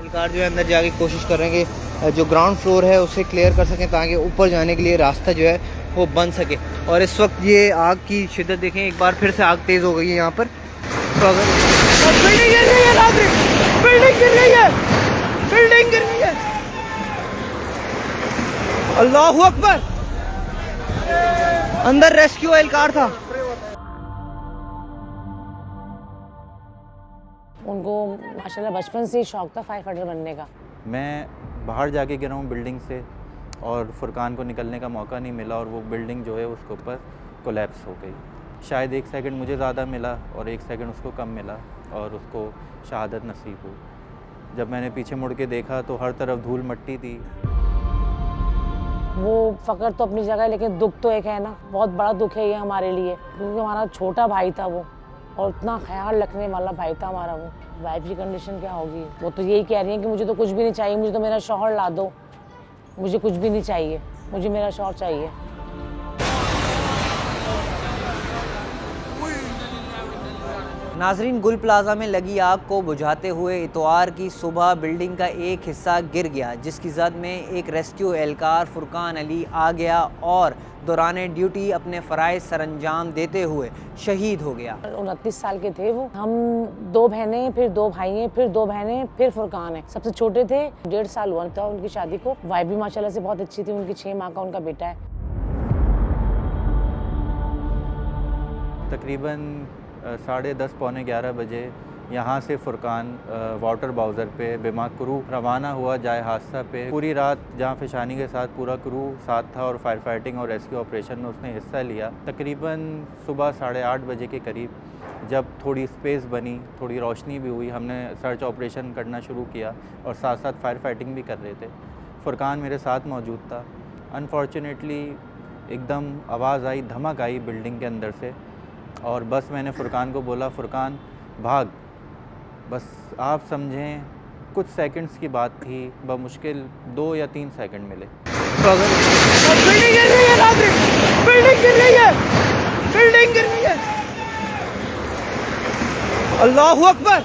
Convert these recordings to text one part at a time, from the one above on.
एहलकार जो है अंदर जाके कोशिश कर रहे हैं कि जो ग्राउंड फ्लोर है उसे क्लियर कर सकें ताकि ऊपर जाने के लिए रास्ता जो है वो बन सके। और इस वक्त ये आग की शिद्दत देखें, एक बार फिर से आग तेज़ हो गई है यहाँ पर। तो अगर बिल्डिंग गिर रही है, बिल्डिंग गिर रही है, बिल्डिंग गिर रही है। अल्लाहू अकबर। अंदर रेस्क्यू एहलकार था। उनको माशाल्लाह बचपन से ही शौक था फायर फाइटर बनने का। मैं बाहर जाके गिरा हूँ बिल्डिंग से और फुरकान को निकलने का मौका नहीं मिला और वो बिल्डिंग जो है उसके ऊपर कोलैप्स हो गई। शायद 1 सेकंड मुझे ज़्यादा मिला और 1 सेकंड उसको कम मिला और उसको शहादत नसीब हुई। जब मैंने पीछे मुड़ के देखा तो हर तरफ धूल मट्टी थी। वो फ़क्र तो अपनी जगह है, लेकिन दुख तो एक है ना, बहुत बड़ा दुख है ये हमारे लिए, क्योंकि हमारा छोटा भाई था वो और इतना ख्याल रखने वाला भाई था हमारा वो। वाइफ की कंडीशन क्या होगी, वो तो यही कह रही है कि मुझे तो कुछ भी नहीं चाहिए, मुझे तो मेरा शौहर ला दो, मुझे कुछ भी नहीं चाहिए, मुझे मेरा शौहर चाहिए। नाजरीन, गुल प्लाजा में लगी आग को बुझाते हुए इतवार की सुबह बिल्डिंग का एक हिस्सा गिर गया, जिसकी जद में एक रेस्क्यू एहलकार फुरकान अली आ गया और दौरान ड्यूटी अपने फ़राइज़ सरअंजाम देते हुए शहीद हो गया। 29 साल के थे वो। हम 2 बहनें, फिर 2 भाई हैं, फिर 2 बहनें, फिर फुरकान है। सबसे छोटे थे, 1.5 साल हुआ था उनकी शादी को। वाइफ भी माशाल्लाह से बहुत अच्छी थी, उनकी 6 माह का उनका बेटा है। तकरीबन 10:30 पौने 11 बजे यहाँ से फुरकान वाटर बाउज़र पे बिमा क्रू रवाना हुआ जाए हादसा पे। पूरी रात जहाँ फिशानी के साथ पूरा क्रू साथ था और फायर फाइटिंग और रेस्क्यू ऑपरेशन में उसने हिस्सा लिया। तकरीबन सुबह 8:30 बजे के करीब जब थोड़ी स्पेस बनी, थोड़ी रोशनी भी हुई, हमने सर्च ऑपरेशन करना शुरू किया और साथ साथ फायर फाइटिंग भी कर रहे थे। फुरकान मेरे साथ मौजूद था। अनफॉर्चुनेटली एकदम आवाज़ आई, धमक आई बिल्डिंग के अंदर से और बस मैंने फुरकान को बोला, फुरकान भाग। बस आप समझें कुछ सेकंड्स की बात थी, बमुश्किल 2 या 3 सेकंड मिले। तो अगर बिल्डिंग गिर रही है, नाज़रीन, बिल्डिंग गिर रही है, बिल्डिंग गिर रही है। अल्लाहू अकबर।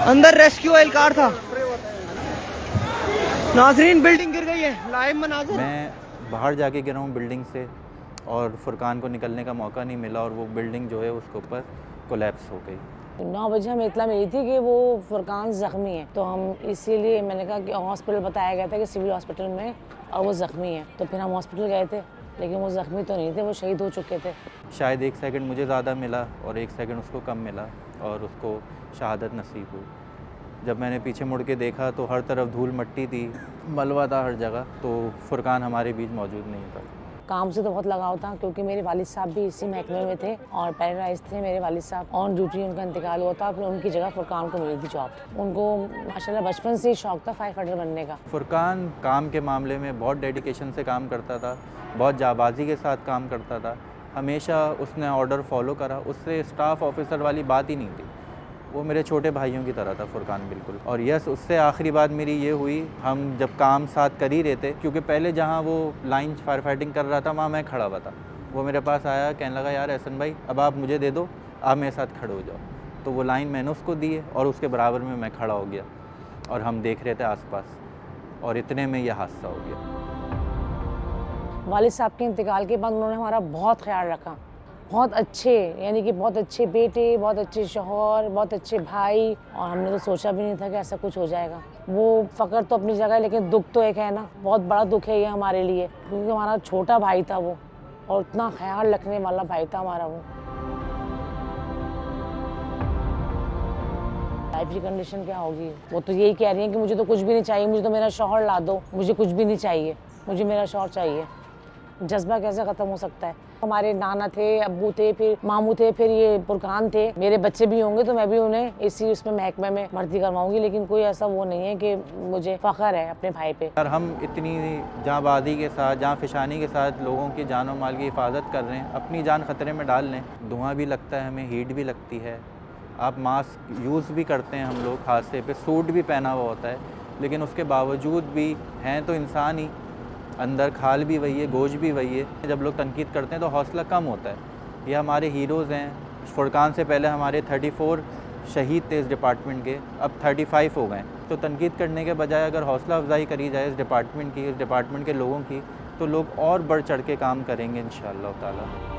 अंदर रेस्क्यू एहलकार था। नाज़रीन, बिल्डिंग गिर गई है, लाइव मनाज़िर। मैं बाहर जाके गिरा हूँ बिल्डिंग से और फुरकान को निकलने का मौका नहीं मिला और वो बिल्डिंग जो है उसके ऊपर कोलैप्स हो गई। 9 बजे हमें इत्तला मिली थी कि वो फुरकान ज़ख्मी है, तो हम इसीलिए मैंने कहा कि हॉस्पिटल बताया गया था कि सिविल हॉस्पिटल में और वो ज़ख्मी है, तो फिर हम हॉस्पिटल गए थे, लेकिन वो ज़ख्मी तो नहीं थे, वो शहीद हो चुके थे। शायद 1 सेकंड मुझे ज़्यादा मिला और 1 सेकंड उसको कम मिला और उसको शहादत नसीब हुई। जब मैंने पीछे मुड़ के देखा तो हर तरफ धूल मट्टी थी, मलबा था हर जगह, तो फुरकान हमारे बीच मौजूद नहीं था। काम से तो बहुत लगाव था, क्योंकि मेरे वालिद साहब भी इसी महकमे में थे और पैरालाइज थे मेरे वालिद साहब। ऑन ड्यूटी उनका इंतकाल हुआ था, फिर उनकी जगह फुरकान को मिली थी जॉब। उनको माशाल्लाह बचपन से ही शौक था फायर फाइटर बनने का। फुरकान काम के मामले में बहुत डेडिकेशन से काम करता था, बहुत जाबाजी के साथ काम करता था। हमेशा उसने ऑर्डर फॉलो करा, उससे स्टाफ ऑफिसर वाली बात ही नहीं थी। वो मेरे छोटे भाइयों की तरह था फुरकान, बिल्कुल। और यस, उससे आखिरी बात मेरी ये हुई, हम जब काम साथ कर ही रहे थे, क्योंकि पहले जहाँ वो लाइन फायर फाइटिंग कर रहा था वहाँ मैं खड़ा हुआ था। वो मेरे पास आया, कहने लगा, यार एहसन भाई, अब आप मुझे दे दो, आप मेरे साथ खड़े हो जाओ। तो वो लाइन मैंने उसको दी है और उसके बराबर में मैं खड़ा हो गया और हम देख रहे थे आसपास और इतने में यह हादसा हो गया। वालिद साहब के इंतकाल के बाद उन्होंने हमारा बहुत ख्याल रखा। बहुत अच्छे, यानी कि बहुत अच्छे बेटे, बहुत अच्छे शौहर, बहुत अच्छे भाई, और हमने तो सोचा भी नहीं था कि ऐसा कुछ हो जाएगा। वो फ़क्र तो अपनी जगह है, लेकिन दुख तो एक है ना, बहुत बड़ा दुख है ये हमारे लिए, क्योंकि हमारा छोटा भाई था वो और इतना ख्याल रखने वाला भाई था हमारा वो। वाइफ की कंडीशन क्या होगी, वो तो यही कह रही है कि मुझे तो कुछ भी नहीं चाहिए, मुझे तो मेरा शौहर ला दो, मुझे कुछ भी नहीं चाहिए, मुझे मेरा शौहर चाहिए। जज्बा कैसे ख़त्म हो सकता है। हमारे नाना थे, अब्बू थे, फिर मामू थे, फिर ये फुरकान थे। मेरे बच्चे भी होंगे तो मैं भी उन्हें इसी उसमें महकमे में भर्ती करवाऊंगी, लेकिन कोई ऐसा वो नहीं है कि मुझे फ़ख्र है अपने भाई पे। यार, हम इतनी जाँबाजी के साथ, जाँ फिशानी के साथ लोगों की जान और माल की हिफाजत कर रहे हैं, अपनी जान ख़तरे में डाल लें। धुआँ भी लगता है हमें, हीट भी लगती है। आप मास्क यूज़ भी करते हैं हम लोग, हादसे पे सूट भी पहना हुआ होता है, लेकिन उसके बावजूद भी हैं तो इंसान ही, अंदर खाल भी वही है, गोश्त भी वही है। जब लोग तनकीद करते हैं तो हौसला कम होता है। ये हमारे हीरोज़ हैं। फुरकान से पहले हमारे 34 शहीद थे इस डिपार्टमेंट के, अब 35 हो गए। तो तनकीद करने के बजाय अगर हौसला अफजाई करी जाए इस डिपार्टमेंट की, इस डिपार्टमेंट के लोगों की, तो लोग और बढ़ चढ़ के काम करेंगे इंशाअल्लाह ताला।